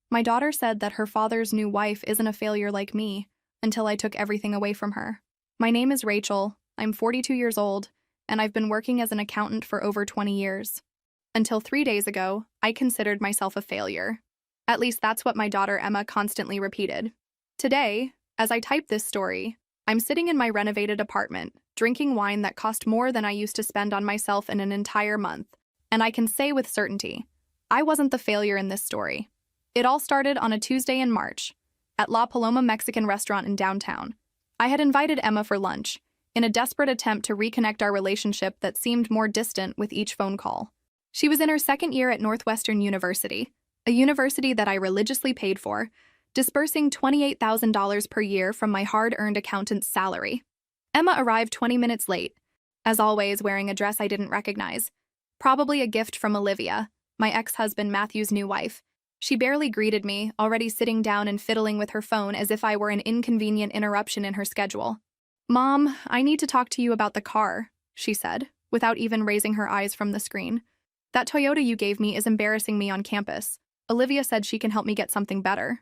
My daughter said that her father's new wife isn't a failure like me until I took everything away from her. My name is Rachel, I'm 42 years old, and I've been working as an accountant for over 20 years. Until 3 days ago, I considered myself a failure. At least that's what my daughter Emma constantly repeated. Today, as I type this story, I'm sitting in my renovated apartment, drinking wine that cost more than I used to spend on myself in an entire month, and I can say with certainty, I wasn't the failure in this story. It all started on a Tuesday in March, at La Paloma Mexican restaurant in downtown. I had invited Emma for lunch, in a desperate attempt to reconnect our relationship that seemed more distant with each phone call. She was in her second year at Northwestern University, a university that I religiously paid for, disbursing $28,000 per year from my hard-earned accountant's salary. Emma arrived 20 minutes late, as always wearing a dress I didn't recognize, probably a gift from Olivia, my ex-husband Matthew's new wife. She barely greeted me, already sitting down and fiddling with her phone as if I were an inconvenient interruption in her schedule. "Mom, I need to talk to you about the car," she said, without even raising her eyes from the screen. "That Toyota you gave me is embarrassing me on campus. Olivia said she can help me get something better."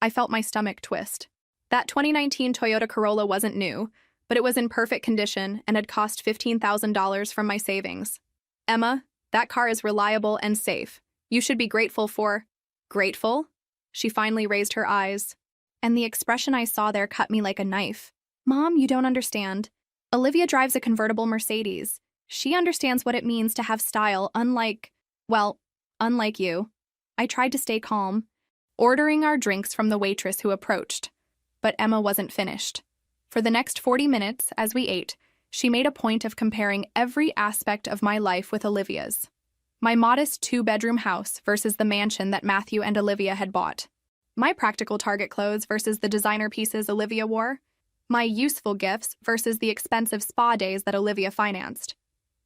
I felt my stomach twist. That 2019 Toyota Corolla wasn't new, but it was in perfect condition and had cost $15,000 from my savings. "Emma, that car is reliable and safe. You should be grateful for—" "Grateful?" She finally raised her eyes, and the expression I saw there cut me like a knife. "Mom, you don't understand. Olivia drives a convertible Mercedes. She understands what it means to have style, unlike you." I tried to stay calm, ordering our drinks from the waitress who approached. But Emma wasn't finished. For the next 40 minutes, as we ate, she made a point of comparing every aspect of my life with Olivia's. My modest 2-bedroom house versus the mansion that Matthew and Olivia had bought. My practical Target clothes versus the designer pieces Olivia wore. My useful gifts versus the expensive spa days that Olivia financed.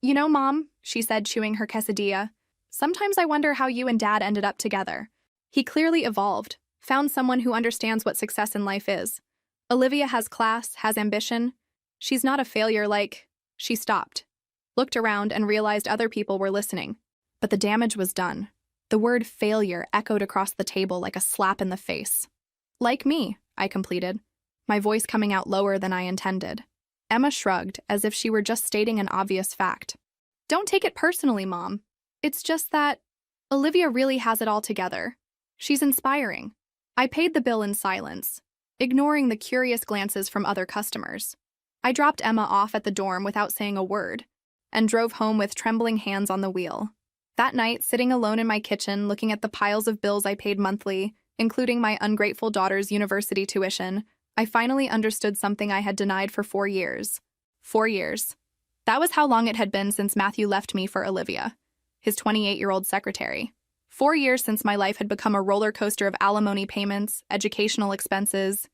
"You know, Mom," she said, chewing her quesadilla, "sometimes I wonder how you and Dad ended up together. He clearly evolved, found someone who understands what success in life is. Olivia has class, has ambition. She's not a failure like—" She stopped, looked around, and realized other people were listening. But the damage was done. The word failure echoed across the table like a slap in the face. "Like me," I completed, my voice coming out lower than I intended. Emma shrugged, as if she were just stating an obvious fact. "Don't take it personally, Mom. It's just that Olivia really has it all together. She's inspiring." I paid the bill in silence, ignoring the curious glances from other customers. I dropped Emma off at the dorm without saying a word, and drove home with trembling hands on the wheel. That night, sitting alone in my kitchen, looking at the piles of bills I paid monthly, including my ungrateful daughter's university tuition, I finally understood something I had denied for 4 years. 4 years. That was how long it had been since Matthew left me for Olivia, his 28-year-old secretary. 4 years since my life had become a roller coaster of alimony payments, educational expenses,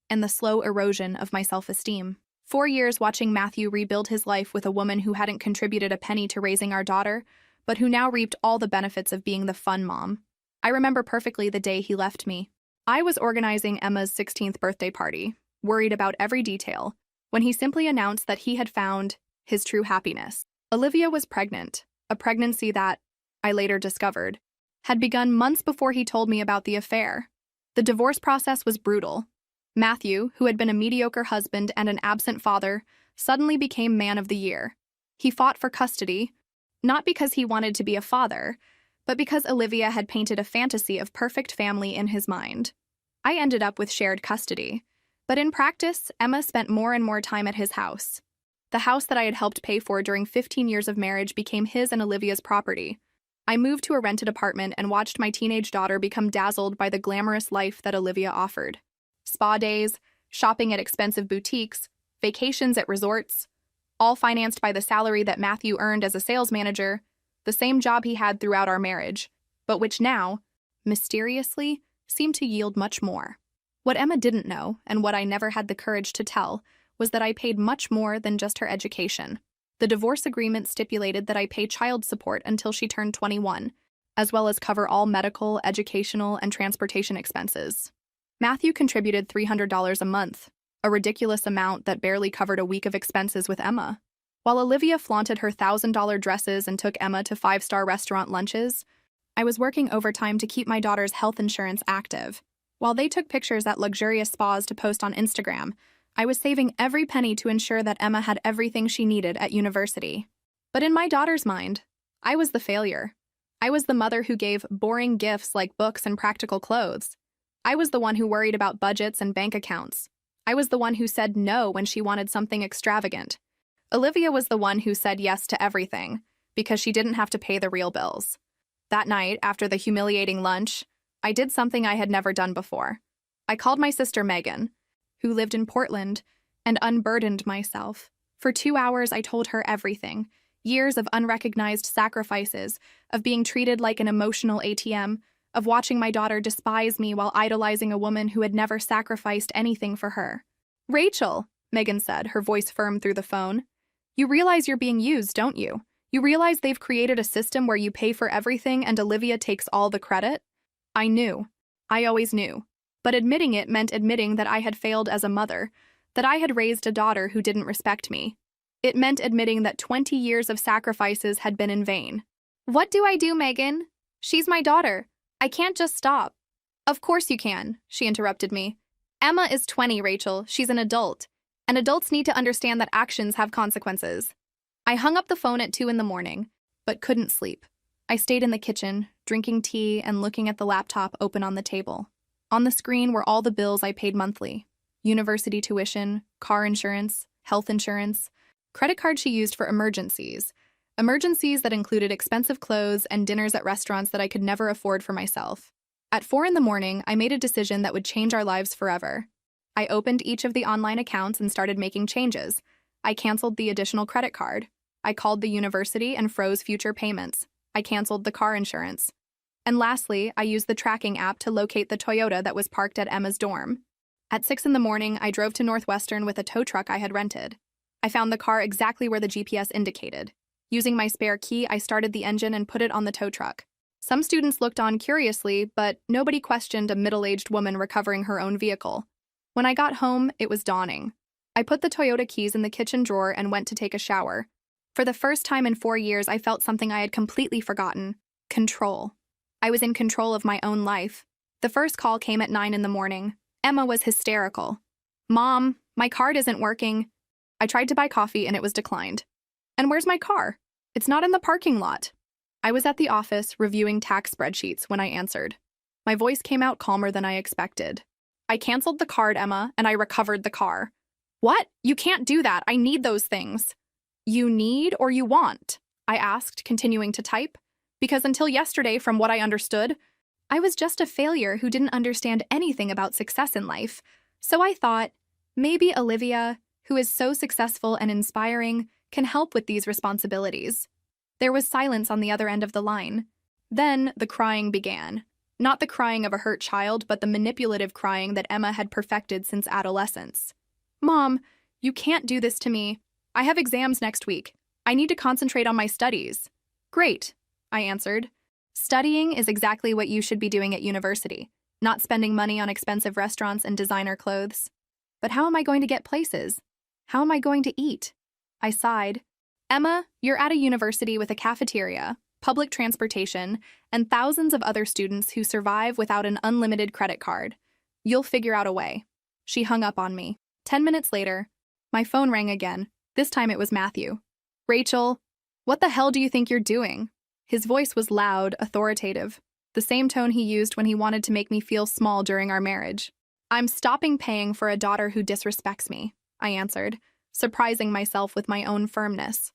and the slow erosion of my self-esteem. 4 years watching Matthew rebuild his life with a woman who hadn't contributed a penny to raising our daughter, but who now reaped all the benefits of being the fun mom. I remember perfectly the day he left me. I was organizing Emma's 16th birthday party, worried about every detail, when he simply announced that he had found his true happiness. Olivia was pregnant, a pregnancy that, I later discovered, had begun months before he told me about the affair. The divorce process was brutal. Matthew, who had been a mediocre husband and an absent father, suddenly became man of the year. He fought for custody, not because he wanted to be a father, but because Olivia had painted a fantasy of perfect family in his mind. I ended up with shared custody, but in practice, Emma spent more and more time at his house. The house that I had helped pay for during 15 years of marriage became his and Olivia's property. I moved to a rented apartment and watched my teenage daughter become dazzled by the glamorous life that Olivia offered. Spa days, shopping at expensive boutiques, vacations at resorts, all financed by the salary that Matthew earned as a sales manager, the same job he had throughout our marriage, but which now, mysteriously, seemed to yield much more. What Emma didn't know, and what I never had the courage to tell, was that I paid much more than just her education. The divorce agreement stipulated that I pay child support until she turned 21, as well as cover all medical, educational, and transportation expenses. Matthew contributed $300 a month, a ridiculous amount that barely covered a week of expenses with Emma. While Olivia flaunted her $1,000 dresses and took Emma to 5-star restaurant lunches, I was working overtime to keep my daughter's health insurance active. While they took pictures at luxurious spas to post on Instagram, I was saving every penny to ensure that Emma had everything she needed at university. But in my daughter's mind, I was the failure. I was the mother who gave boring gifts like books and practical clothes. I was the one who worried about budgets and bank accounts. I was the one who said no when she wanted something extravagant. Olivia was the one who said yes to everything, because she didn't have to pay the real bills. That night, after the humiliating lunch, I did something I had never done before. I called my sister Megan, who lived in Portland, and unburdened myself. For 2 hours, I told her everything. Years of unrecognized sacrifices, of being treated like an emotional ATM, of watching my daughter despise me while idolizing a woman who had never sacrificed anything for her. "Rachel," Megan said, her voice firm through the phone, "you realize you're being used, don't you? You realize they've created a system where you pay for everything and Olivia takes all the credit?" I knew. I always knew. But admitting it meant admitting that I had failed as a mother, that I had raised a daughter who didn't respect me. It meant admitting that 20 years of sacrifices had been in vain. "What do I do, Megan? She's my daughter. I can't just stop." "Of course you can," she interrupted me. "Emma is 20, Rachel. She's an adult. And adults need to understand that actions have consequences." I hung up the phone at 2 in the morning, but couldn't sleep. I stayed in the kitchen, drinking tea and looking at the laptop open on the table. On the screen were all the bills I paid monthly: university tuition, car insurance, health insurance, credit cards she used for emergencies that included expensive clothes and dinners at restaurants that I could never afford for myself. At 4 in the morning, I made a decision that would change our lives forever. I opened each of the online accounts and started making changes. I canceled the additional credit card. I called the university and froze future payments. I canceled the car insurance. And lastly, I used the tracking app to locate the Toyota that was parked at Emma's dorm. At 6 in the morning, I drove to Northwestern with a tow truck I had rented. I found the car exactly where the GPS indicated. Using my spare key, I started the engine and put it on the tow truck. Some students looked on curiously, but nobody questioned a middle-aged woman recovering her own vehicle. When I got home, it was dawning. I put the Toyota keys in the kitchen drawer and went to take a shower. For the first time in 4 years, I felt something I had completely forgotten: control. I was in control of my own life. The first call came at 9 in the morning. Emma was hysterical. "Mom, my card isn't working." I tried to buy coffee and it was declined. "And where's my car?" "It's not in the parking lot." I was at the office reviewing tax spreadsheets when I answered. My voice came out calmer than I expected. "I canceled the card, Emma, and I recovered the car." "What? You can't do that. I need those things." "You need or you want?" I asked, continuing to type. Because until yesterday, from what I understood, I was just a failure who didn't understand anything about success in life. So I thought, maybe Olivia, who is so successful and inspiring, can help with these responsibilities. There was silence on the other end of the line. Then the crying began. Not the crying of a hurt child, but the manipulative crying that Emma had perfected since adolescence. "Mom, you can't do this to me. I have exams next week. I need to concentrate on my studies." "Great," I answered. "Studying is exactly what you should be doing at university, not spending money on expensive restaurants and designer clothes." "But how am I going to get places? How am I going to eat?" I sighed. "Emma, you're at a university with a cafeteria, public transportation, and thousands of other students who survive without an unlimited credit card. You'll figure out a way." She hung up on me. 10 minutes later, my phone rang again. This time it was Matthew. "Rachel, what the hell do you think you're doing?" His voice was loud, authoritative, the same tone he used when he wanted to make me feel small during our marriage. "I'm stopping paying for a daughter who disrespects me," I answered, surprising myself with my own firmness.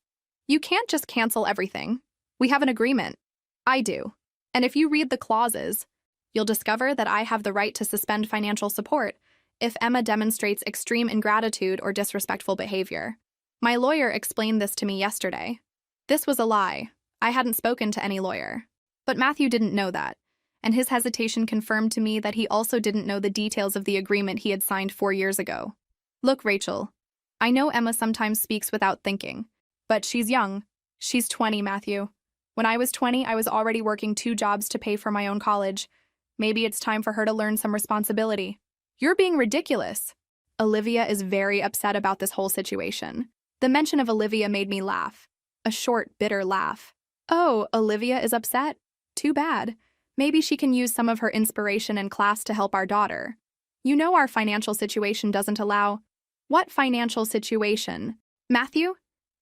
"You can't just cancel everything. We have an agreement." "I do. And if you read the clauses, you'll discover that I have the right to suspend financial support if Emma demonstrates extreme ingratitude or disrespectful behavior. My lawyer explained this to me yesterday." This was a lie. I hadn't spoken to any lawyer. But Matthew didn't know that, and his hesitation confirmed to me that he also didn't know the details of the agreement he had signed 4 years ago. "Look, Rachel, I know Emma sometimes speaks without thinking, but she's young. She's 20, Matthew. When I was 20, I was already working 2 jobs to pay for my own college. Maybe it's time for her to learn some responsibility." "You're being ridiculous." Olivia is very upset about this whole situation. The mention of Olivia made me laugh. A short, bitter laugh. "Oh, Olivia is upset? Too bad. Maybe she can use some of her inspiration in class to help our daughter. You know our financial situation doesn't allow. What financial situation? Matthew?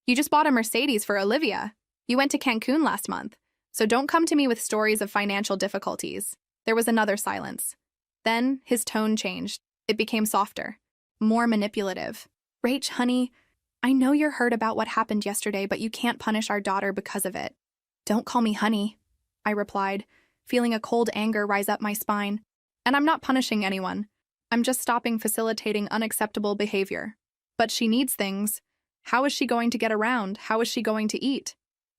You just bought a Mercedes for Olivia. You went to Cancun last month. So don't come to me with stories of financial difficulties. There was another silence. Then his tone changed. It became softer, more manipulative. Rach, honey, I know you're hurt about what happened yesterday, but you can't punish our daughter because of it. Don't call me honey, I replied, feeling a cold anger rise up my spine. And I'm not punishing anyone. I'm just stopping facilitating unacceptable behavior. But she needs things. How is she going to get around? How is she going to eat?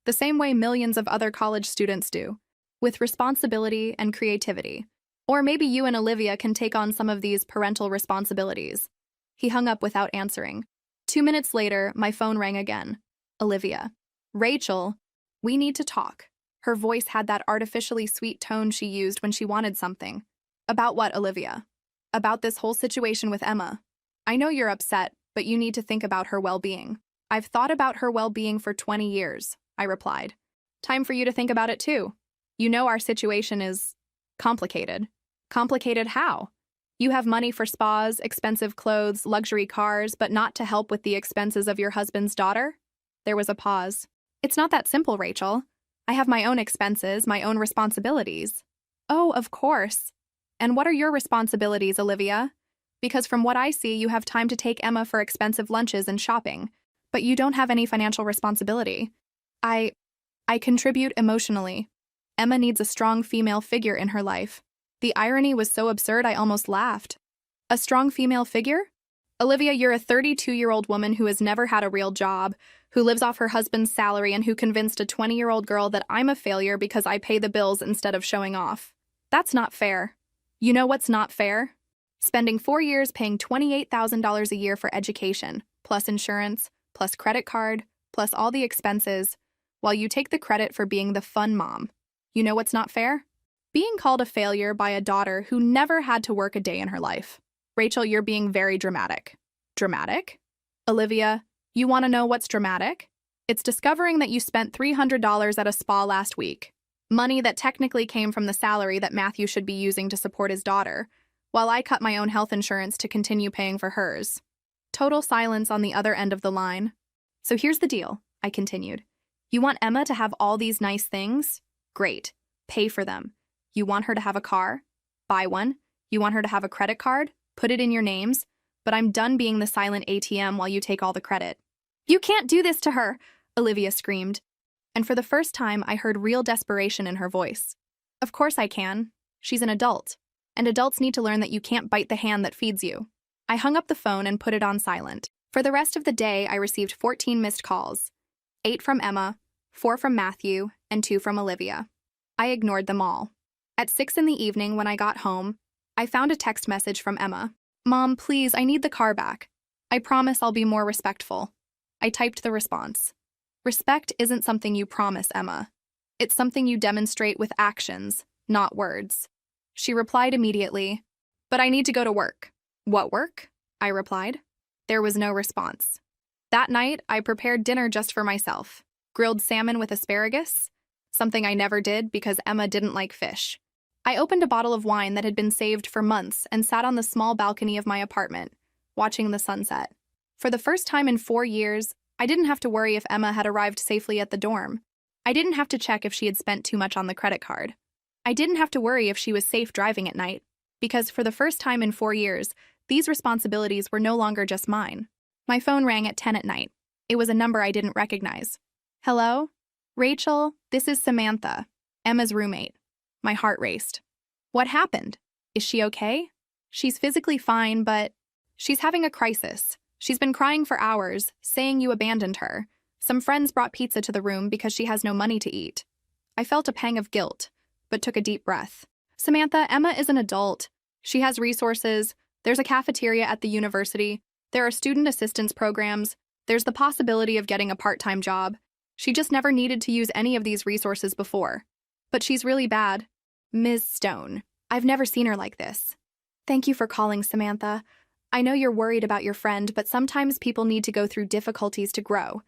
The same way millions of other college students do, with responsibility and creativity. Or maybe you and Olivia can take on some of these parental responsibilities. He hung up without answering. 2 minutes later, my phone rang again. Olivia. Rachel, we need to talk. Her voice had that artificially sweet tone she used when she wanted something. About what, Olivia? About this whole situation with Emma. I know you're upset, but you need to think about her well-being. I've thought about her well-being for 20 years, I replied. Time for you to think about it too. You know our situation is complicated. Complicated how? You have money for spas, expensive clothes, luxury cars, but not to help with the expenses of your husband's daughter? There was a pause. It's not that simple, Rachel. I have my own expenses, my own responsibilities. Oh, of course. And what are your responsibilities, Olivia? Because from what I see, you have time to take Emma for expensive lunches and shopping, but you don't have any financial responsibility. I contribute emotionally. Emma needs a strong female figure in her life. The irony was so absurd I almost laughed. A strong female figure? Olivia, you're a 32-year-old woman who has never had a real job, who lives off her husband's salary and who convinced a 20-year-old girl that I'm a failure because I pay the bills instead of showing off. That's not fair. You know what's not fair? Spending 4 years paying $28,000 a year for education, plus insurance, plus credit card, plus all the expenses, while you take the credit for being the fun mom. You know what's not fair? Being called a failure by a daughter who never had to work a day in her life. Rachel, you're being very dramatic. Dramatic? Olivia, you want to know what's dramatic? It's discovering that you spent $300 at a spa last week. Money that technically came from the salary that Matthew should be using to support his daughter, while I cut my own health insurance to continue paying for hers. Total silence on the other end of the line. So here's the deal, I continued. You want Emma to have all these nice things? Great. Pay for them. You want her to have a car? Buy one. You want her to have a credit card? Put it in your names. But I'm done being the silent ATM while you take all the credit. You can't do this to her, Olivia screamed. And for the first time, I heard real desperation in her voice. Of course I can. She's an adult. And adults need to learn that you can't bite the hand that feeds you. I hung up the phone and put it on silent. For the rest of the day, I received 14 missed calls. 8 from Emma, 4 from Matthew, and 2 from Olivia. I ignored them all. At 6 in the evening when I got home, I found a text message from Emma. Mom, please, I need the car back. I promise I'll be more respectful. I typed the response. Respect isn't something you promise, Emma. It's something you demonstrate with actions, not words. She replied immediately, but I need to go to work. What work? I replied. There was no response. That night, I prepared dinner just for myself. Grilled salmon with asparagus, something I never did because Emma didn't like fish. I opened a bottle of wine that had been saved for months and sat on the small balcony of my apartment, watching the sunset. For the first time in 4 years, I didn't have to worry if Emma had arrived safely at the dorm. I didn't have to check if she had spent too much on the credit card. I didn't have to worry if she was safe driving at night, because for the first time in 4 years, these responsibilities were no longer just mine. My phone rang at 10 at night. It was a number I didn't recognize. Hello? Rachel, this is Samantha, Emma's roommate. My heart raced. What happened? Is she okay? She's physically fine, but she's having a crisis. She's been crying for hours, saying you abandoned her. Some friends brought pizza to the room because she has no money to eat. I felt a pang of guilt, but took a deep breath. Samantha, Emma is an adult. She has resources. There's a cafeteria at the university. There are student assistance programs. There's the possibility of getting a part-time job. She just never needed to use any of these resources before. But she's really bad. Ms. Stone, I've never seen her like this. Thank you for calling, Samantha. I know you're worried about your friend, but sometimes people need to go through difficulties to grow.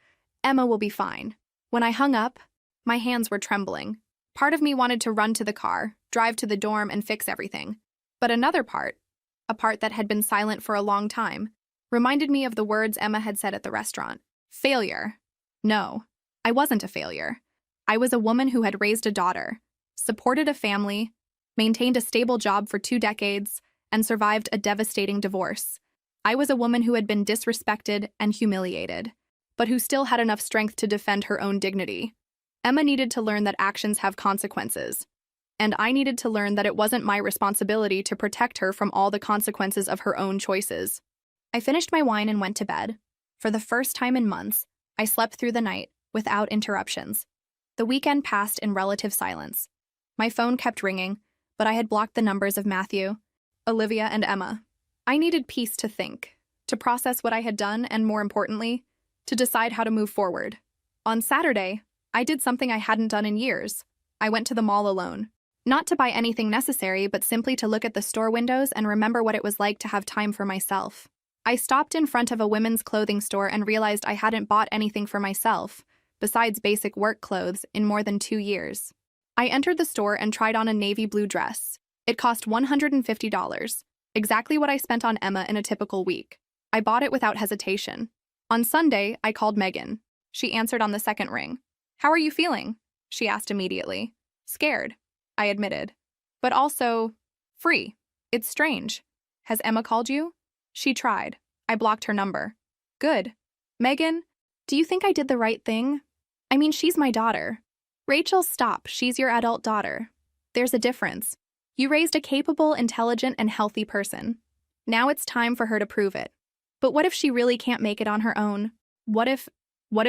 Emma will be fine. When I hung up, my hands were trembling. Part of me wanted to run to the car, drive to the dorm, and fix everything. But another part, a part that had been silent for a long time, reminded me of the words Emma had said at the restaurant. Failure. No, I wasn't a failure. I was a woman who had raised a daughter, supported a family, maintained a stable job for 2 decades, and survived a devastating divorce. I was a woman who had been disrespected and humiliated, but who still had enough strength to defend her own dignity. Emma needed to learn that actions have consequences, and I needed to learn that it wasn't my responsibility to protect her from all the consequences of her own choices. I finished my wine and went to bed. For the first time in months, I slept through the night without interruptions. The weekend passed in relative silence. My phone kept ringing, but I had blocked the numbers of Matthew, Olivia, and Emma. I needed peace to think, to process what I had done, and more importantly, to decide how to move forward. On Saturday, I did something I hadn't done in years. I went to the mall alone. Not to buy anything necessary, but simply to look at the store windows and remember what it was like to have time for myself. I stopped in front of a women's clothing store and realized I hadn't bought anything for myself, besides basic work clothes, in more than 2 years. I entered the store and tried on a navy blue dress. It cost $150, exactly what I spent on Emma in a typical week. I bought it without hesitation. On Sunday, I called Megan. She answered on the second ring. "How are you feeling?" she asked immediately. "Scared," I admitted. "But also, free. It's strange. Has Emma called you?" She tried. I blocked her number. "Good. Megan, do you think I did the right thing? I mean, she's my daughter." "Rachel, stop. She's your adult daughter. There's a difference. You raised a capable, intelligent, and healthy person. Now it's time for her to prove it. But what if she really can't make it on her own? What if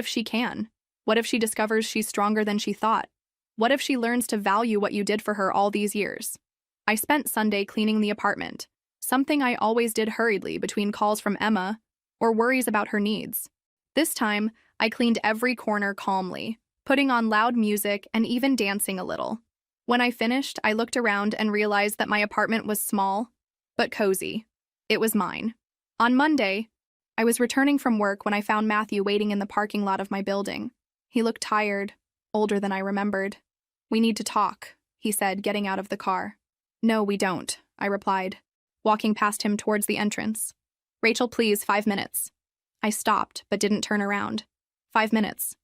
she can? What if she discovers she's stronger than she thought? What if she learns to value what you did for her all these years?" I spent Sunday cleaning the apartment, something I always did hurriedly between calls from Emma or worries about her needs. This time, I cleaned every corner calmly, putting on loud music and even dancing a little. When I finished, I looked around and realized that my apartment was small, but cozy. It was mine. On Monday, I was returning from work when I found Matthew waiting in the parking lot of my building. He looked tired, older than I remembered. "We need to talk," he said, getting out of the car. "No, we don't," I replied, walking past him towards the entrance. "Rachel, please, 5 minutes." I stopped, but didn't turn around. 5 minutes.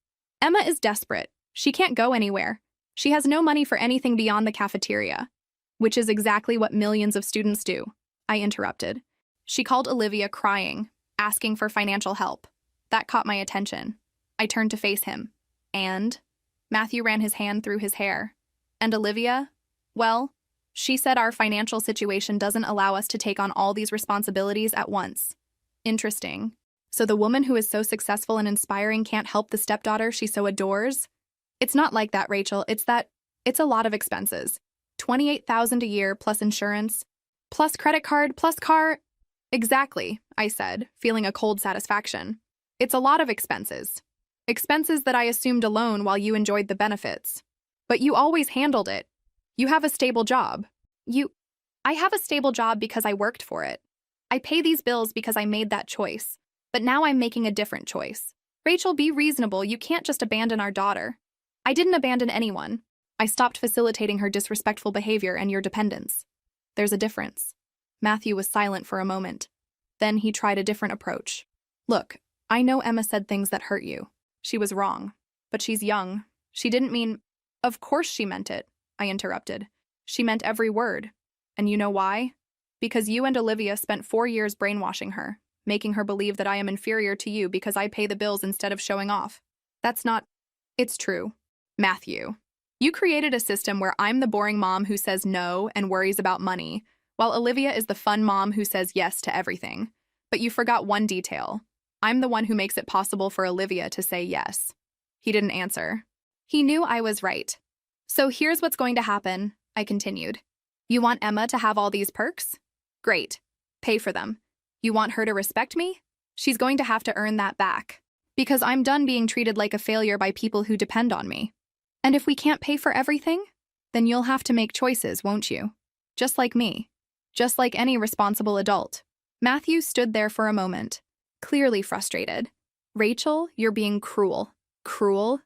"Emma is desperate. She can't go anywhere. She has no money for anything beyond the cafeteria." "Which is exactly what millions of students do," I interrupted. She called Olivia crying, asking for financial help. That caught my attention. I turned to face him. "And?" Matthew ran his hand through his hair. "And Olivia? Well, she said our financial situation doesn't allow us to take on all these responsibilities at once." "Interesting. So the woman who is so successful and inspiring can't help the stepdaughter she so adores?" "It's not like that, Rachel. It's a lot of expenses. $28,000 a year plus insurance, plus credit card, plus car." "Exactly," I said, feeling a cold satisfaction. "It's a lot of expenses. Expenses that I assumed alone while you enjoyed the benefits. But you always handled it. You have a stable job." I have a stable job because I worked for it. I pay these bills because I made that choice. But now I'm making a different choice. Rachel, be reasonable. You can't just abandon our daughter." "I didn't abandon anyone. I stopped facilitating her disrespectful behavior and your dependence." "There's a difference." Matthew was silent for a moment. Then he tried a different approach. "Look, I know Emma said things that hurt you. She was wrong. But she's young. She didn't mean—" "Of course she meant it," I interrupted. "She meant every word. And you know why? Because you and Olivia spent 4 years brainwashing her, making her believe that I am inferior to you because I pay the bills instead of showing off. That's not—" "It's true. Matthew, you created a system where I'm the boring mom who says no and worries about money, while Olivia is the fun mom who says yes to everything. But you forgot one detail. I'm the one who makes it possible for Olivia to say yes." He didn't answer. He knew I was right. "So here's what's going to happen," I continued. "You want Emma to have all these perks? Great. Pay for them. You want her to respect me? She's going to have to earn that back. Because I'm done being treated like a failure by people who depend on me. And if we can't pay for everything, then you'll have to make choices, won't you? Just like me. Just like any responsible adult." Matthew stood there for a moment, clearly frustrated. "Rachel, you're being cruel." "Cruel?"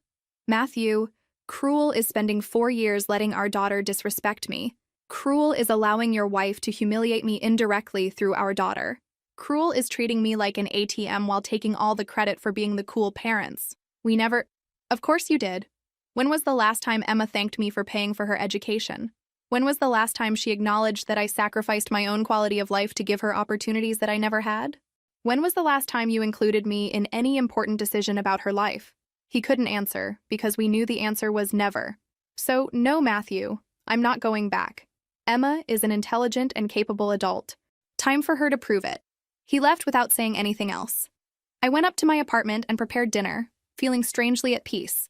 "Matthew, Cruel is spending 4 years letting our daughter disrespect me. Cruel is allowing your wife to humiliate me indirectly through our daughter. Cruel is treating me like an ATM while taking all the credit for being the cool parents. We never— Of course you did. When was the last time Emma thanked me for paying for her education? When was the last time she acknowledged that I sacrificed my own quality of life to give her opportunities that I never had? When was the last time you included me in any important decision about her life? He couldn't answer, because we knew the answer was never. So, no, Matthew, I'm not going back. Emma is an intelligent and capable adult. Time for her to prove it. He left without saying anything else. I went up to my apartment and prepared dinner, feeling strangely at peace.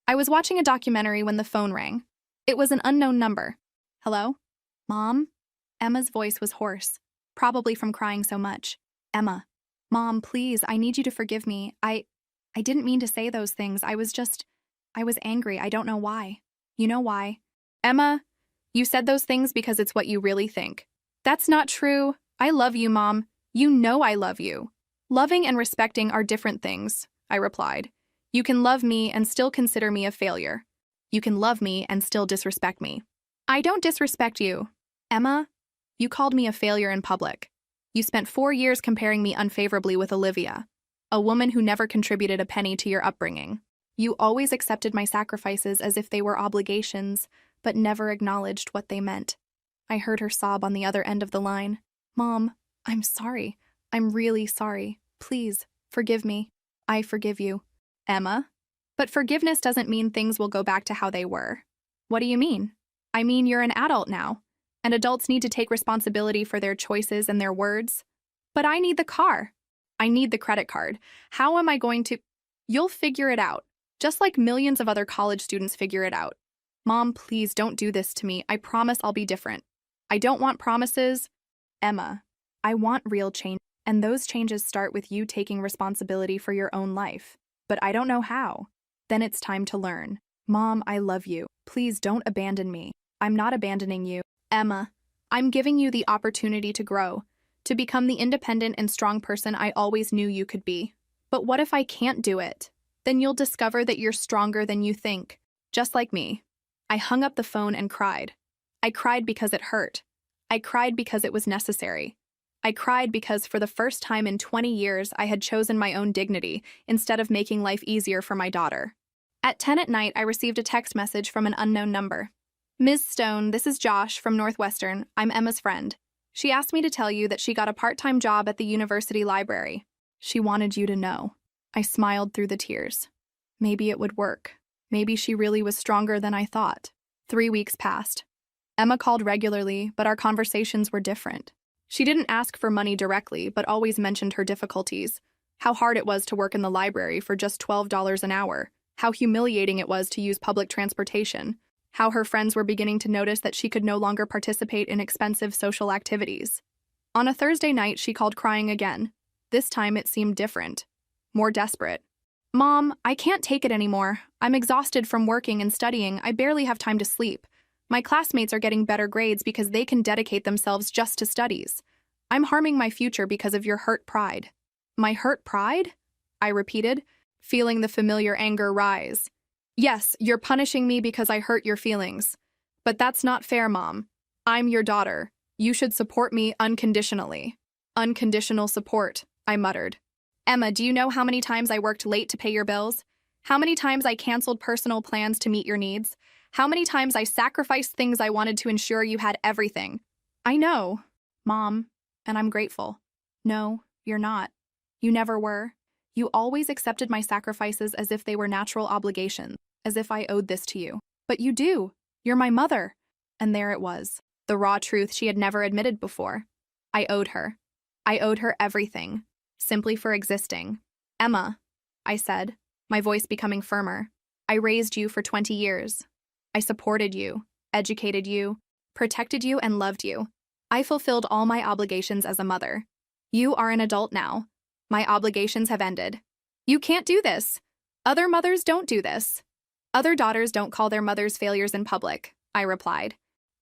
I was watching a documentary when the phone rang. It was an unknown number. Hello? Mom? Emma's voice was hoarse, probably from crying so much. Emma. Mom, please, I need you to forgive me. I didn't mean to say those things. I was angry. I don't know why. You know why? Emma, you said those things because it's what you really think. That's not true. I love you, Mom. You know I love you. Loving and respecting are different things, I replied. You can love me and still consider me a failure. You can love me and still disrespect me. I don't disrespect you. Emma, you called me a failure in public. You spent 4 years comparing me unfavorably with Olivia, a woman who never contributed a penny to your upbringing. You always accepted my sacrifices as if they were obligations, but never acknowledged what they meant. I heard her sob on the other end of the line. Mom, I'm sorry. I'm really sorry. Please, forgive me. I forgive you. Emma? But forgiveness doesn't mean things will go back to how they were. What do you mean? I mean you're an adult now, and adults need to take responsibility for their choices and their words. But I need the car. I need the credit card. How am I going to— You'll figure it out, just like millions of other college students figure it out. Mom, please don't do this to me. I promise I'll be different. I don't want promises. Emma, I want real change, and those changes start with you taking responsibility for your own life. But I don't know how. Then it's time to learn. Mom, I love you. Please don't abandon me. I'm not abandoning you. Emma, I'm giving you the opportunity to grow, to become the independent and strong person I always knew you could be. But what if I can't do it? Then you'll discover that you're stronger than you think, just like me. I hung up the phone and cried. I cried because it hurt. I cried because it was necessary. I cried because for the first time in 20 years I had chosen my own dignity instead of making life easier for my daughter. At 10 at night, I received a text message from an unknown number. Ms. Stone, this is Josh from Northwestern. I'm Emma's friend. She asked me to tell you that she got a part-time job at the university library. She wanted you to know. I smiled through the tears. Maybe it would work. Maybe she really was stronger than I thought. 3 weeks passed. Emma called regularly, but our conversations were different. She didn't ask for money directly, but always mentioned her difficulties. How hard it was to work in the library for just $12 an hour. How humiliating it was to use public transportation. How her friends were beginning to notice that she could no longer participate in expensive social activities. On a Thursday night, she called crying again. This time it seemed different. More desperate. Mom, I can't take it anymore. I'm exhausted from working and studying. I barely have time to sleep. My classmates are getting better grades because they can dedicate themselves just to studies. I'm harming my future because of your hurt pride. My hurt pride? I repeated, feeling the familiar anger rise. Yes, you're punishing me because I hurt your feelings. But that's not fair, Mom. I'm your daughter. You should support me unconditionally. Unconditional support, I muttered. Emma, do you know how many times I worked late to pay your bills? How many times I canceled personal plans to meet your needs? How many times I sacrificed things I wanted to ensure you had everything? I know, Mom, and I'm grateful. No, you're not. You never were. You always accepted my sacrifices as if they were natural obligations, as if I owed this to you. But you do. You're my mother. And there it was, the raw truth she had never admitted before. I owed her. I owed her everything, simply for existing. Emma, I said, my voice becoming firmer, I raised you for 20 years. I supported you, educated you, protected you, and loved you. I fulfilled all my obligations as a mother. You are an adult now. My obligations have ended. You can't do this. Other mothers don't do this. Other daughters don't call their mothers failures in public, I replied.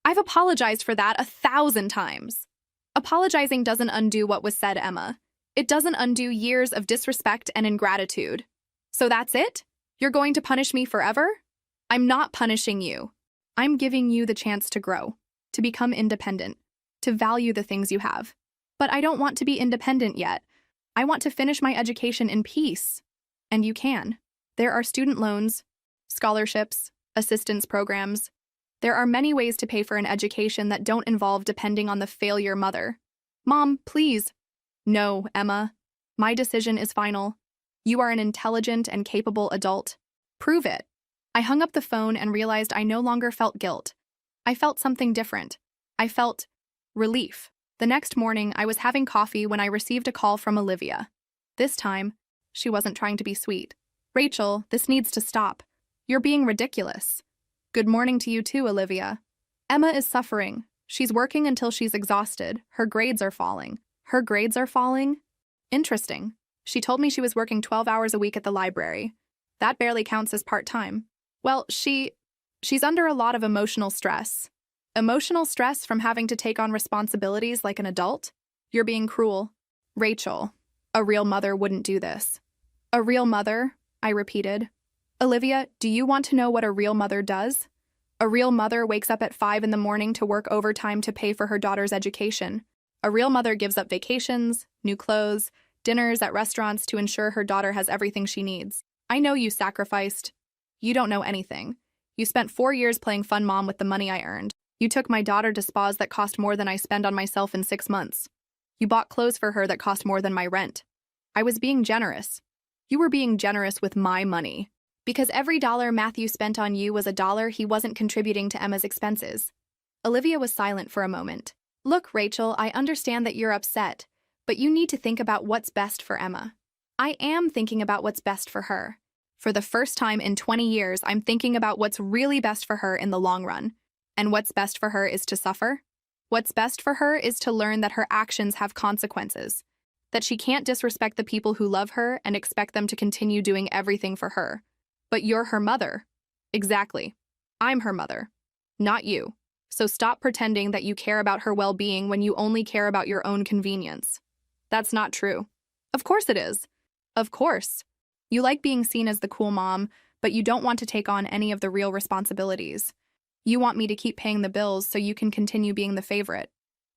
I've apologized for that 1,000 times. Apologizing doesn't undo what was said, Emma. It doesn't undo years of disrespect and ingratitude. So that's it? You're going to punish me forever? I'm not punishing you. I'm giving you the chance to grow, to become independent, to value the things you have. But I don't want to be independent yet. I want to finish my education in peace. And you can. There are student loans, scholarships, assistance programs. There are many ways to pay for an education that don't involve depending on the failure mother. Mom, please. No, Emma. My decision is final. You are an intelligent and capable adult. Prove it. I hung up the phone and realized I no longer felt guilt. I felt something different. I felt relief. The next morning, I was having coffee when I received a call from Olivia. This time, she wasn't trying to be sweet. Rachel, this needs to stop. You're being ridiculous. Good morning to you too, Olivia. Emma is suffering. She's working until she's exhausted. Her grades are falling. Her grades are falling? Interesting. She told me she was working 12 hours a week at the library. That barely counts as part-time. Well, she's under a lot of emotional stress. Emotional stress from having to take on responsibilities like an adult? You're being cruel. Rachel, a real mother wouldn't do this. A real mother? I repeated. Olivia, do you want to know what a real mother does? A real mother wakes up at 5 in the morning to work overtime to pay for her daughter's education. A real mother gives up vacations, new clothes, dinners at restaurants to ensure her daughter has everything she needs. I know you sacrificed. You don't know anything. You spent 4 years playing fun mom with the money I earned. You took my daughter to spas that cost more than I spend on myself in 6 months. You bought clothes for her that cost more than my rent. I was being generous. You were being generous with my money. Because every dollar Matthew spent on you was a dollar he wasn't contributing to Emma's expenses. Olivia was silent for a moment. Look, Rachel, I understand that you're upset, but you need to think about what's best for Emma. I am thinking about what's best for her. For the first time in 20 years, I'm thinking about what's really best for her in the long run. And what's best for her is to suffer. What's best for her is to learn that her actions have consequences, that she can't disrespect the people who love her and expect them to continue doing everything for her. But you're her mother. Exactly. I'm her mother, not you. So stop pretending that you care about her well-being when you only care about your own convenience. That's not true. Of course it is. Of course. You like being seen as the cool mom, but you don't want to take on any of the real responsibilities. You want me to keep paying the bills so you can continue being the favorite.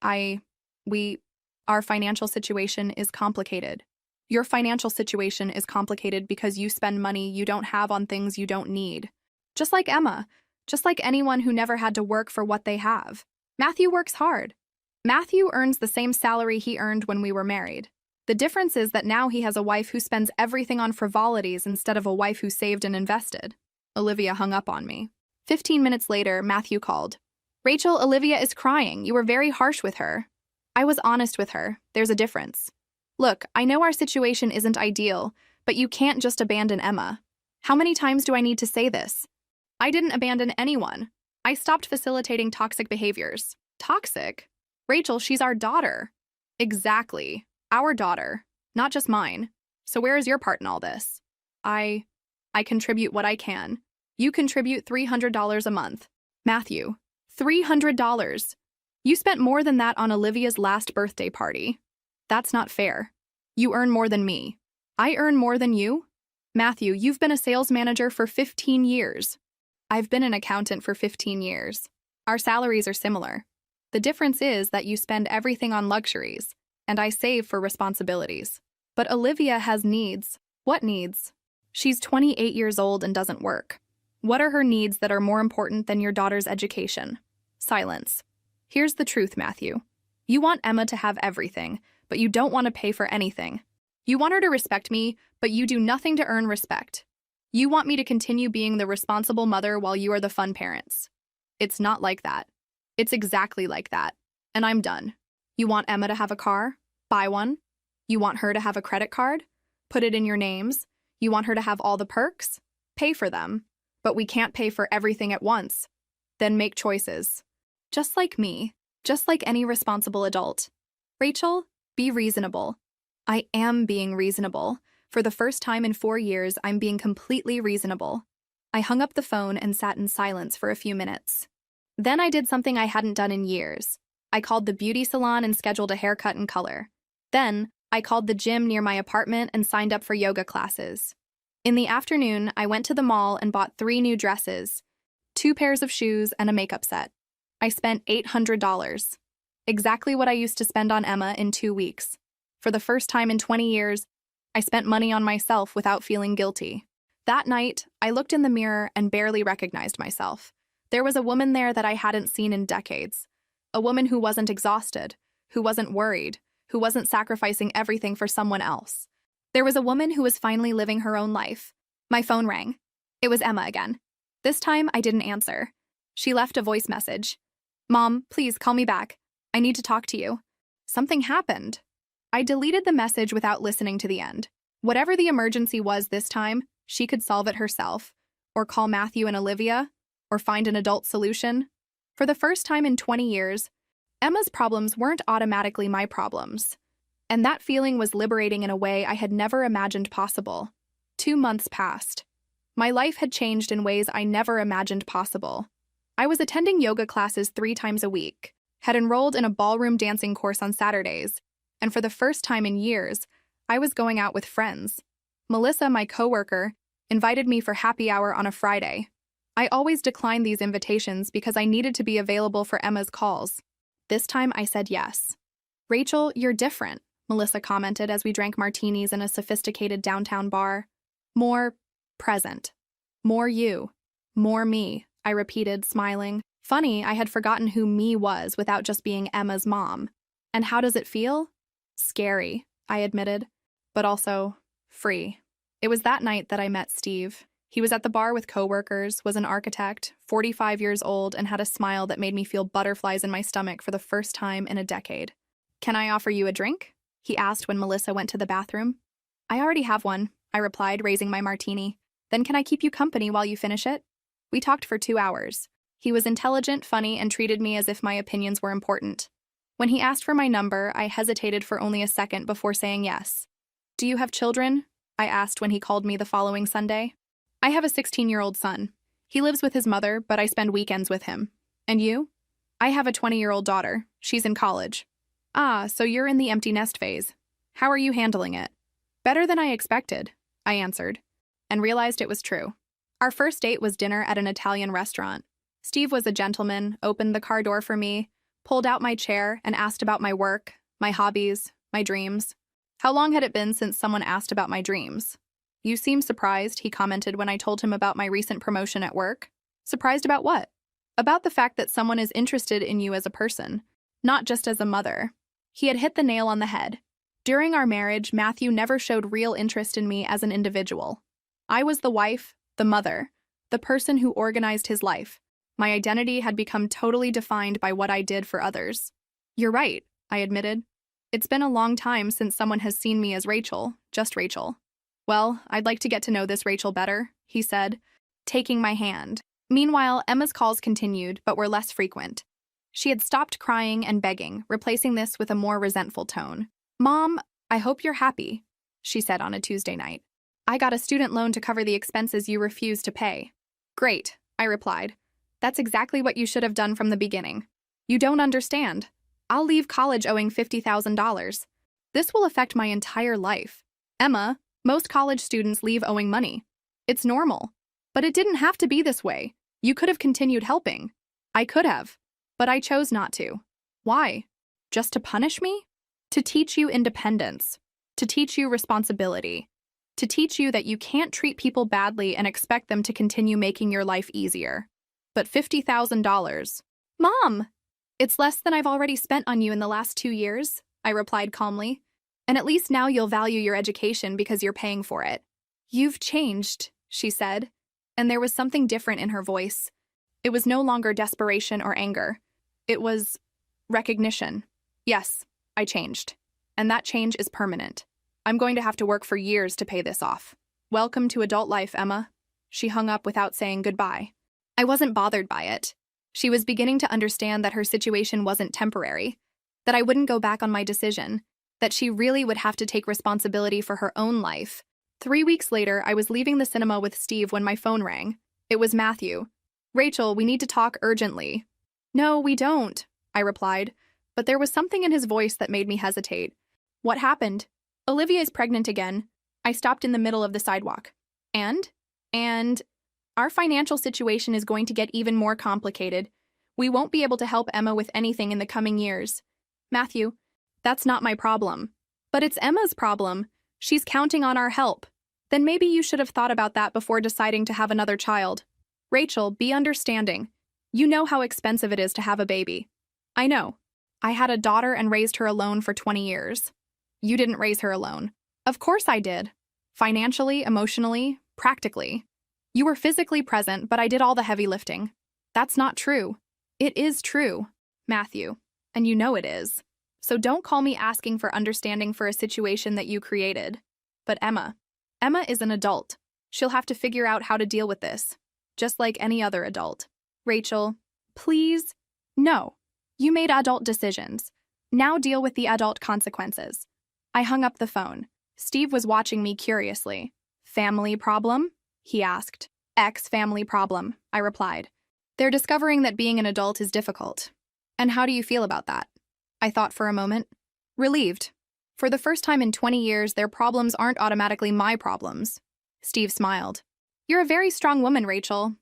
Our financial situation is complicated. Your financial situation is complicated because you spend money you don't have on things you don't need. Just like Emma, just like anyone who never had to work for what they have. Matthew works hard. Matthew earns the same salary he earned when we were married. The difference is that now he has a wife who spends everything on frivolities instead of a wife who saved and invested. Olivia hung up on me. 15 minutes later, Matthew called. Rachel, Olivia is crying. You were very harsh with her. I was honest with her. There's a difference. Look, I know our situation isn't ideal, but you can't just abandon Emma. How many times do I need to say this? I didn't abandon anyone. I stopped facilitating toxic behaviors. Toxic? Rachel, she's our daughter. Exactly. Our daughter. Not just mine. So where is your part in all this? I contribute what I can. You contribute $300 a month. Matthew, $300. You spent more than that on Olivia's last birthday party. That's not fair. You earn more than me. I earn more than you? Matthew, you've been a sales manager for 15 years. I've been an accountant for 15 years. Our salaries are similar. The difference is that you spend everything on luxuries, and I save for responsibilities. But Olivia has needs. What needs? She's 28 years old and doesn't work. What are her needs that are more important than your daughter's education? Silence. Here's the truth, Matthew. You want Emma to have everything, but you don't want to pay for anything. You want her to respect me, but you do nothing to earn respect. You want me to continue being the responsible mother while you are the fun parents. It's not like that. It's exactly like that. And I'm done. You want Emma to have a car? Buy one. You want her to have a credit card? Put it in your names. You want her to have all the perks? Pay for them. But we can't pay for everything at once. Then make choices. Just like me. Just like any responsible adult. Rachel, be reasonable. I am being reasonable. For the first time in 4 years, I'm being completely reasonable. I hung up the phone and sat in silence for a few minutes. Then I did something I hadn't done in years. I called the beauty salon and scheduled a haircut and color. Then, I called the gym near my apartment and signed up for yoga classes. In the afternoon, I went to the mall and bought 3 new dresses, 2 pairs of shoes, and a makeup set. I spent $800. Exactly what I used to spend on Emma in 2 weeks. For the first time in 20 years, I spent money on myself without feeling guilty. That night, I looked in the mirror and barely recognized myself. There was a woman there that I hadn't seen in decades. A woman who wasn't exhausted, who wasn't worried, who wasn't sacrificing everything for someone else. There was a woman who was finally living her own life. My phone rang. It was Emma again. This time, I didn't answer. She left a voice message. "Mom, please call me back. I need to talk to you." Something happened. I deleted the message without listening to the end. Whatever the emergency was this time, she could solve it herself, or call Matthew and Olivia, or find an adult solution. For the first time in 20 years, Emma's problems weren't automatically my problems. And that feeling was liberating in a way I had never imagined possible. 2 months passed. My life had changed in ways I never imagined possible. I was attending yoga classes 3 times a week, had enrolled in a ballroom dancing course on Saturdays, and for the first time in years, I was going out with friends. Melissa, my coworker, invited me for happy hour on a Friday. I always declined these invitations because I needed to be available for Emma's calls. This time I said yes. "Rachel, you're different," Melissa commented as we drank martinis in a sophisticated downtown bar. "More present. More you. More me," I repeated, smiling. Funny, I had forgotten who me was without just being Emma's mom. "And how does it feel?" "Scary," I admitted, but also free. It was that night that I met Steve. He was at the bar with coworkers, was an architect, 45 years old, and had a smile that made me feel butterflies in my stomach for the first time in a decade. "Can I offer you a drink?" he asked when Melissa went to the bathroom. "I already have one," I replied, raising my martini. "Then can I keep you company while you finish it?" We talked for 2 hours. He was intelligent, funny, and treated me as if my opinions were important. When he asked for my number, I hesitated for only a second before saying yes. "Do you have children?" I asked when he called me the following Sunday. "I have a 16-year-old son. He lives with his mother, but I spend weekends with him. And you?" "I have a 20-year-old daughter. She's in college." "Ah, so you're in the empty nest phase. How are you handling it?" "Better than I expected," I answered, and realized it was true. Our first date was dinner at an Italian restaurant. Steve was a gentleman, opened the car door for me, pulled out my chair, and asked about my work, my hobbies, my dreams. How long had it been since someone asked about my dreams? "You seem surprised," he commented when I told him about my recent promotion at work. "Surprised about what?" "About the fact that someone is interested in you as a person, not just as a mother." He had hit the nail on the head. During our marriage, Matthew never showed real interest in me as an individual. I was the wife, the mother, the person who organized his life. My identity had become totally defined by what I did for others. "You're right," I admitted. "It's been a long time since someone has seen me as Rachel, just Rachel." "Well, I'd like to get to know this Rachel better," he said, taking my hand. Meanwhile, Emma's calls continued, but were less frequent. She had stopped crying and begging, replacing this with a more resentful tone. "Mom, I hope you're happy," she said on a Tuesday night. "I got a student loan to cover the expenses you refused to pay." "Great," I replied. "That's exactly what you should have done from the beginning. You don't understand. I'll leave college owing $50,000. This will affect my entire life. Emma, most college students leave owing money. It's normal. But it didn't have to be this way. You could have continued helping." "I could have. But I chose not to." "Why? Just to punish me?" "To teach you independence. To teach you responsibility. To teach you that you can't treat people badly and expect them to continue making your life easier." "But $50,000. "Mom! It's less than I've already spent on you in the last 2 years," I replied calmly. "And at least now you'll value your education because you're paying for it." "You've changed," she said, and there was something different in her voice. It was no longer desperation or anger. It was recognition. "Yes, I changed. And that change is permanent. I'm going to have to work for years to pay this off. Welcome to adult life, Emma." She hung up without saying goodbye. I wasn't bothered by it. She was beginning to understand that her situation wasn't temporary, that I wouldn't go back on my decision, that she really would have to take responsibility for her own life. 3 weeks later, I was leaving the cinema with Steve when my phone rang. It was Matthew. "Rachel, we need to talk urgently." "No, we don't," I replied, but there was something in his voice that made me hesitate. "What happened?" "Olivia is pregnant again." I stopped in the middle of the sidewalk. And? And our financial situation is going to get even more complicated. We won't be able to help Emma with anything in the coming years. Matthew, that's not my problem. But it's Emma's problem. She's counting on our help. Then maybe you should have thought about that before deciding to have another child. Rachel, be understanding. You know how expensive it is to have a baby. I know. I had a daughter and raised her alone for 20 years. You didn't raise her alone. Of course I did. Financially, emotionally, practically. You were physically present, but I did all the heavy lifting. That's not true. It is true, Matthew, and you know it is. So don't call me asking for understanding for a situation that you created. But Emma is an adult. She'll have to figure out how to deal with this, just like any other adult. Rachel, please? No. You made adult decisions. Now deal with the adult consequences. I hung up the phone. Steve was watching me curiously. Family problem? He asked. Ex-family problem, I replied. They're discovering that being an adult is difficult. And how do you feel about that? I thought for a moment. Relieved. For the first time in 20 years, their problems aren't automatically my problems. Steve smiled. You're a very strong woman, Rachel.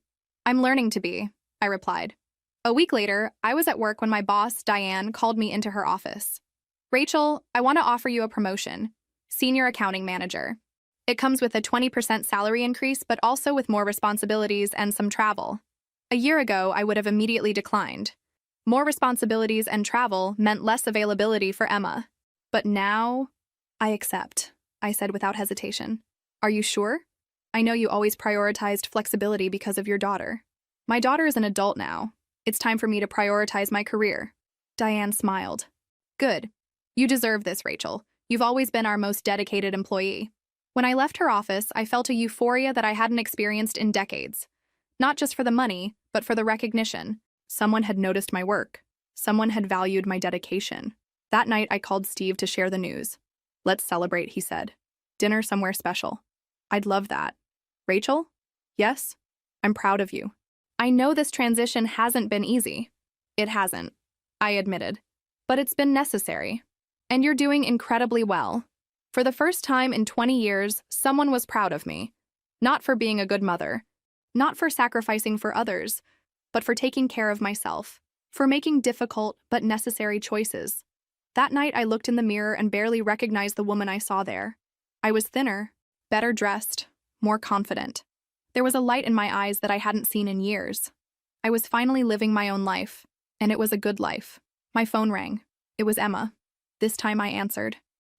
I'm learning to be, I replied. A week later, I was at work when my boss, Diane, called me into her office. Rachel, I want to offer you a promotion. Senior accounting manager. It comes with a 20% salary increase, but also with more responsibilities and some travel. A year ago, I would have immediately declined. More responsibilities and travel meant less availability for Emma. But now, I accept, I said without hesitation. Are you sure? I know you always prioritized flexibility because of your daughter. My daughter is an adult now. It's time for me to prioritize my career. Diane smiled. Good. You deserve this, Rachel. You've always been our most dedicated employee. When I left her office, I felt a euphoria that I hadn't experienced in decades. Not just for the money, but for the recognition. Someone had noticed my work. Someone had valued my dedication. That night, I called Steve to share the news. Let's celebrate, he said. Dinner somewhere special. I'd love that. Rachel? Yes? I'm proud of you. I know this transition hasn't been easy. It hasn't, I admitted. But it's been necessary. And you're doing incredibly well. For the first time in 20 years, someone was proud of me. Not for being a good mother. Not for sacrificing for others, but for taking care of myself. For making difficult but necessary choices. That night, I looked in the mirror and barely recognized the woman I saw there. I was thinner, better dressed, more confident. There was a light in my eyes that I hadn't seen in years. I was finally living my own life, and it was a good life. My phone rang. It was Emma. This time I answered.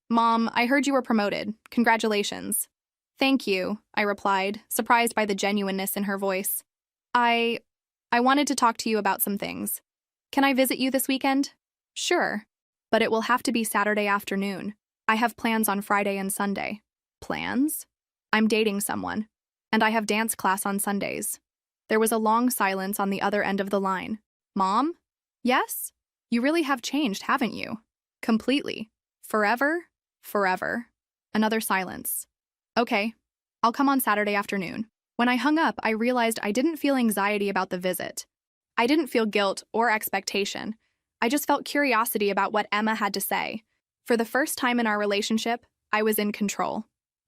Mom, I heard you were promoted. Congratulations. Thank you, I replied, surprised by the genuineness in her voice. I wanted to talk to you about some things. Can I visit you this weekend? Sure, but it will have to be Saturday afternoon. I have plans on Friday and Sunday. Plans? I'm dating someone, and I have dance class on Sundays. There was a long silence on the other end of the line. Mom? Yes? You really have changed, haven't you? Completely. Forever? Forever. Another silence. Okay, I'll come on Saturday afternoon. When I hung up, I realized I didn't feel anxiety about the visit. I didn't feel guilt or expectation. I just felt curiosity about what Emma had to say. For the first time in our relationship, I was in control.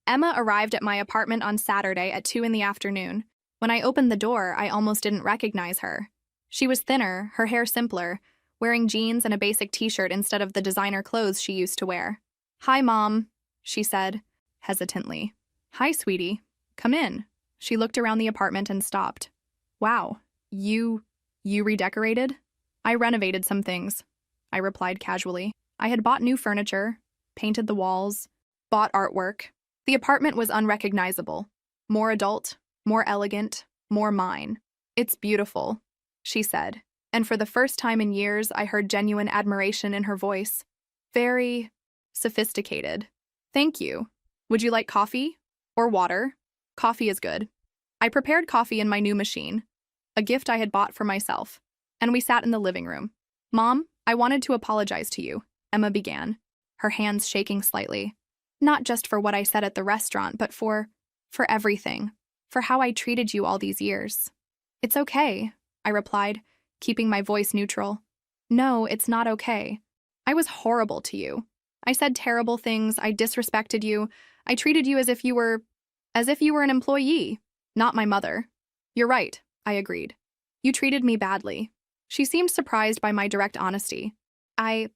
Emma arrived at my apartment on Saturday at 2 in the afternoon. When I opened the door, I almost didn't recognize her. She was thinner, her hair simpler, wearing jeans and a basic t-shirt instead of the designer clothes she used to wear. Hi, Mom, she said, hesitantly. Hi, sweetie. Come in. She looked around the apartment and stopped. Wow, you redecorated? I renovated some things, I replied casually. I had bought new furniture, painted the walls, bought artwork. The apartment was unrecognizable. More adult, more elegant, more mine. It's beautiful, she said, and for the first time in years, I heard genuine admiration in her voice. Very sophisticated. Thank you. Would you like coffee? Or water? Coffee is good. I prepared coffee in my new machine, a gift I had bought for myself, and we sat in the living room. Mom, I wanted to apologize to you, Emma began, her hands shaking slightly. Not just for what I said at the restaurant, but for everything, for how I treated you all these years. It's okay, I replied, keeping my voice neutral. No, it's not okay. I was horrible to you. I said terrible things, I disrespected you, I treated you as if you were As if you were an employee, not my mother. You're right, I agreed. You treated me badly. She seemed surprised by my direct honesty. I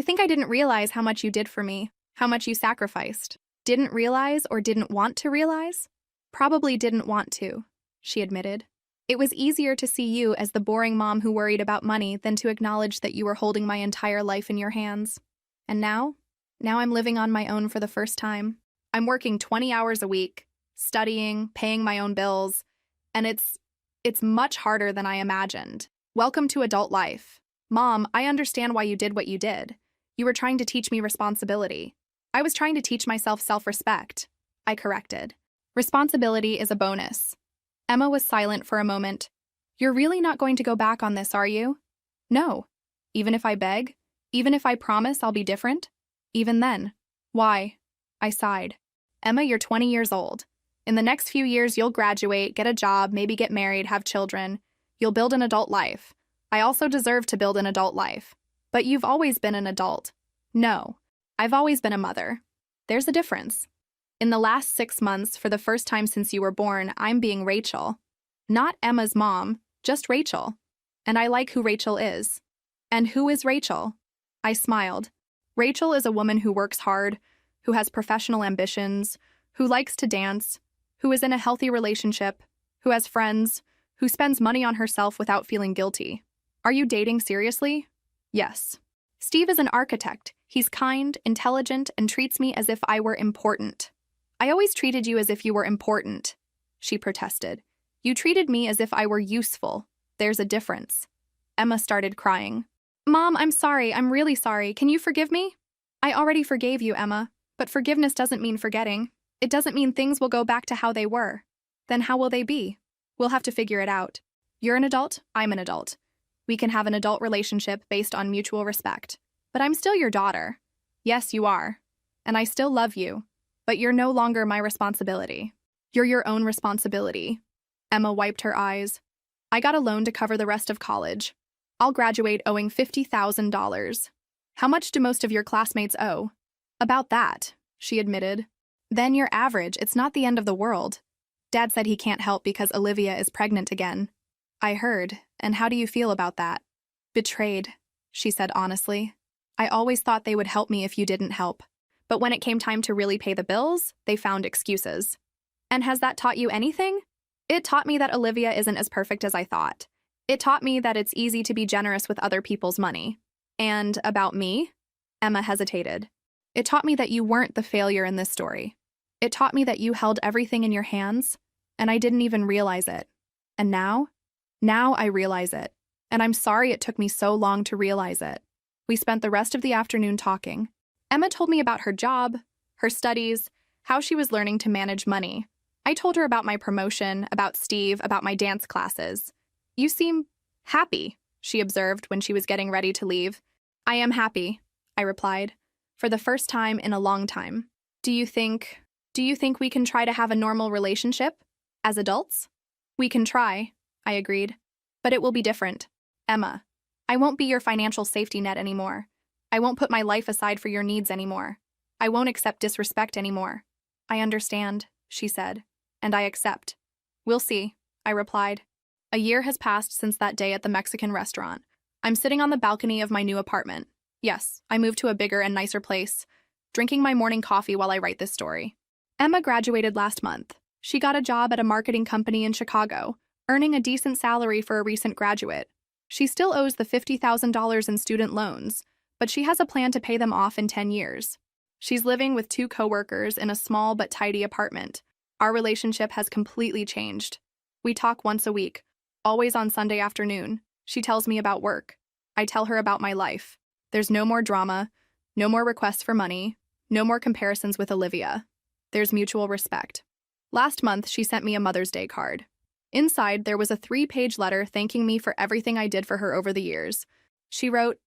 think I didn't realize how much you did for me, how much you sacrificed. Didn't realize or didn't want to realize? Probably didn't want to, she admitted. It was easier to see you as the boring mom who worried about money than to acknowledge that you were holding my entire life in your hands. And now? Now I'm living on my own for the first time. I'm working 20 hours a week, studying, paying my own bills, and it's much harder than I imagined. Welcome to adult life. Mom, I understand why you did what you did. You were trying to teach me responsibility. I was trying to teach myself self-respect. I corrected. Responsibility is a bonus. Emma was silent for a moment. You're really not going to go back on this, are you? No. Even if I beg? Even if I promise I'll be different? Even then. Why? I sighed. Emma, you're 20 years old. In the next few years, you'll graduate, get a job, maybe get married, have children. You'll build an adult life. I also deserve to build an adult life. But you've always been an adult. No. I've always been a mother. There's a difference. In the last 6 months, for the first time since you were born, I'm being Rachel. Not Emma's mom, just Rachel. And I like who Rachel is. And who is Rachel? I smiled. Rachel is a woman who works hard, who has professional ambitions, who likes to dance, who is in a healthy relationship, who has friends, who spends money on herself without feeling guilty. Are you dating seriously? Yes. Steve is an architect. He's kind, intelligent, and treats me as if I were important. I always treated you as if you were important, she protested. You treated me as if I were useful. There's a difference. Emma started crying. Mom, I'm sorry. I'm really sorry. Can you forgive me? I already forgave you, Emma. But forgiveness doesn't mean forgetting. It doesn't mean things will go back to how they were. Then how will they be? We'll have to figure it out. You're an adult, I'm an adult. We can have an adult relationship based on mutual respect. But I'm still your daughter. Yes, you are. And I still love you. But you're no longer my responsibility. You're your own responsibility. Emma wiped her eyes. I got a loan to cover the rest of college. I'll graduate owing $50,000. How much do most of your classmates owe? About that, she admitted. Then you're average. It's not the end of the world. Dad said he can't help because Olivia is pregnant again. I heard, and how do you feel about that? Betrayed, she said honestly. I always thought they would help me if you didn't help. But when it came time to really pay the bills, they found excuses. And has that taught you anything? It taught me that Olivia isn't as perfect as I thought. It taught me that it's easy to be generous with other people's money. And about me? Emma hesitated. It taught me that you weren't the failure in this story. It taught me that you held everything in your hands, and I didn't even realize it. And now? Now I realize it. And I'm sorry it took me so long to realize it. We spent the rest of the afternoon talking. Emma told me about her job, her studies, how she was learning to manage money. I told her about my promotion, about Steve, about my dance classes. You seem happy, she observed when she was getting ready to leave. I am happy, I replied, for the first time in a long time. Do you think we can try to have a normal relationship? As adults? We can try, I agreed. But it will be different. Emma, I won't be your financial safety net anymore. I won't put my life aside for your needs anymore. I won't accept disrespect anymore. I understand, she said, and I accept. We'll see, I replied. A year has passed since that day at the Mexican restaurant. I'm sitting on the balcony of my new apartment. Yes, I moved to a bigger and nicer place, drinking my morning coffee while I write this story. Emma graduated last month. She got a job at a marketing company in Chicago, earning a decent salary for a recent graduate. She still owes the $50,000 in student loans, but she has a plan to pay them off in 10 years. She's living with 2 coworkers in a small but tidy apartment. Our relationship has completely changed. We talk once a week, always on Sunday afternoon. She tells me about work. I tell her about my life. There's no more drama, no more requests for money, no more comparisons with Olivia. There's mutual respect. Last month, she sent me a Mother's Day card. Inside, there was a 3-page letter thanking me for everything I did for her over the years. She wrote,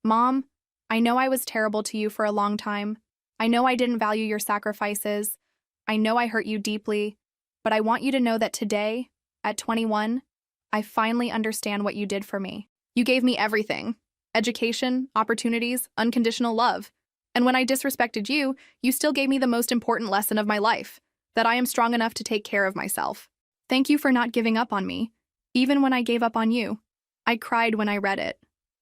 Mom, I know I was terrible to you for a long time. I know I didn't value your sacrifices. I know I hurt you deeply. But I want you to know that today, at 21, I finally understand what you did for me. You gave me everything. Education, opportunities, unconditional love. And when I disrespected you, you still gave me the most important lesson of my life. that I am strong enough to take care of myself. Thank you for not giving up on me, even when I gave up on you. I cried when I read it.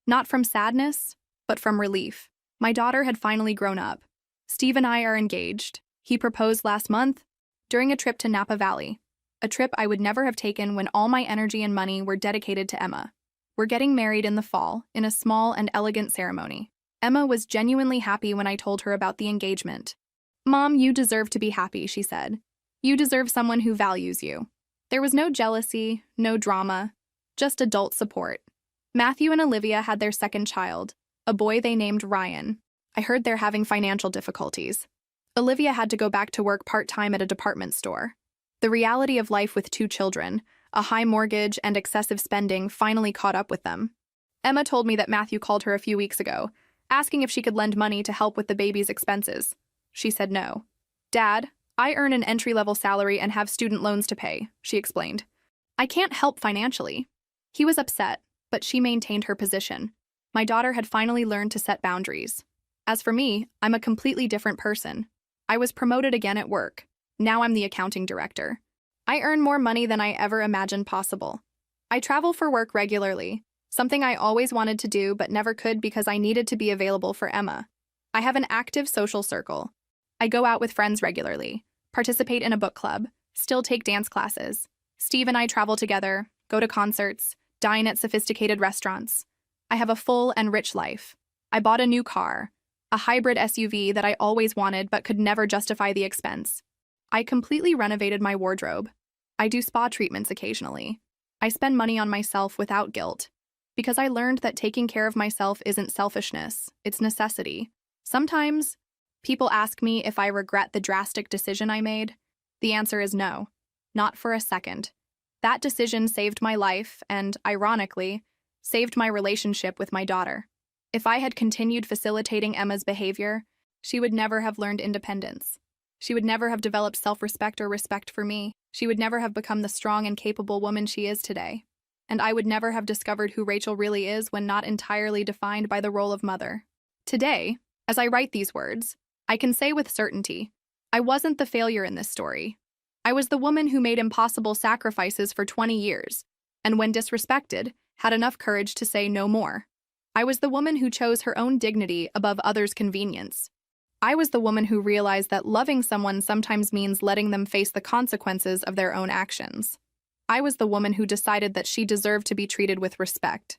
Not from sadness, but from relief. My daughter had finally grown up. Steve and I are engaged. He proposed last month during a trip to Napa Valley, a trip I would never have taken when all my energy and money were dedicated to Emma. We're getting married in the fall in a small and elegant ceremony. Emma was genuinely happy when I told her about the engagement. "Mom, you deserve to be happy," she said. "You deserve someone who values you." There was no jealousy, no drama, just adult support. Matthew and Olivia had their second child, a boy they named Ryan. I heard they're having financial difficulties. Olivia had to go back to work part-time at a department store. The reality of life with 2 children, a high mortgage and excessive spending, finally caught up with them. Emma told me that Matthew called her a few weeks ago, asking if she could lend money to help with the baby's expenses. She said no. "Dad, I earn an entry-level salary and have student loans to pay," she explained. "I can't help financially." He was upset, but she maintained her position. My daughter had finally learned to set boundaries. As for me, I'm a completely different person. I was promoted again at work. Now I'm the accounting director. I earn more money than I ever imagined possible. I travel for work regularly, something I always wanted to do but never could because I needed to be available for Emma. I have an active social circle. I go out with friends regularly, participate in a book club, still take dance classes. Steve and I travel together, go to concerts, dine at sophisticated restaurants. I have a full and rich life. I bought a new car, a hybrid SUV that I always wanted but could never justify the expense. I completely renovated my wardrobe. I do spa treatments occasionally. I spend money on myself without guilt, because I learned that taking care of myself isn't selfishness, it's necessity. Sometimes, people ask me if I regret the drastic decision I made. The answer is no, not for a second. That decision saved my life and, ironically, saved my relationship with my daughter. If I had continued facilitating Emma's behavior, she would never have learned independence. She would never have developed self-respect or respect for me. She would never have become the strong and capable woman she is today. And I would never have discovered who Rachel really is when not entirely defined by the role of mother. Today, as I write these words, I can say with certainty, I wasn't the failure in this story. I was the woman who made impossible sacrifices for 20 years, and when disrespected, had enough courage to say no more. I was the woman who chose her own dignity above others' convenience. I was the woman who realized that loving someone sometimes means letting them face the consequences of their own actions. I was the woman who decided that she deserved to be treated with respect.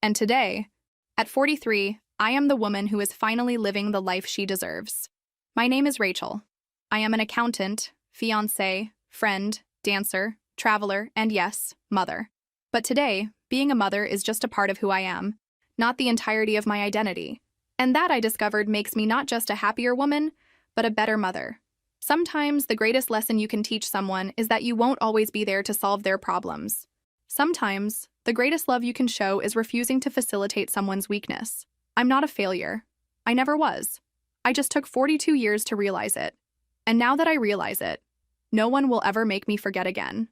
And today, at 43, I am the woman who is finally living the life she deserves. My name is Rachel. I am an accountant, fiancée, friend, dancer, traveler, and yes, mother. But today, being a mother is just a part of who I am, not the entirety of my identity. And that, I discovered, makes me not just a happier woman, but a better mother. Sometimes the greatest lesson you can teach someone is that you won't always be there to solve their problems. Sometimes the greatest love you can show is refusing to facilitate someone's weakness. I'm not a failure. I never was. I just took 42 years to realize it. And now that I realize it, no one will ever make me forget again.